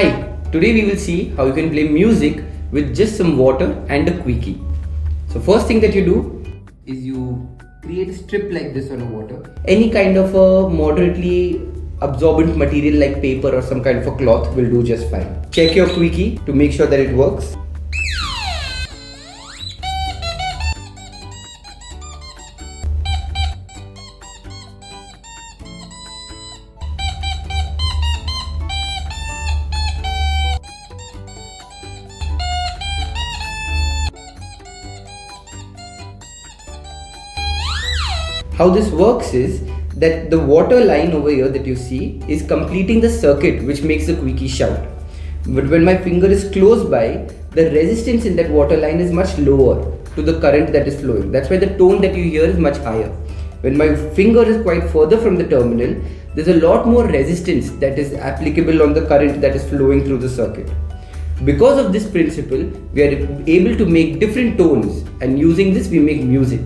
Hi, today we will see how you can play music with just some water and a Queaky. So first thing that you do is you create a strip like this on a water. Any kind of a moderately absorbent material like paper or some kind of a cloth will do just fine. Check your Queaky to make sure that it works. How this works is that the water line over here that you see is completing the circuit which makes the Queaky shout. But when my finger is close by, the resistance in that water line is much lower to the current that is flowing. That's why the tone that you hear is much higher. When my finger is quite further from the terminal, there's a lot more resistance that is applicable on the current that is flowing through the circuit. Because of this principle, we are able to make different tones, and using this we make music.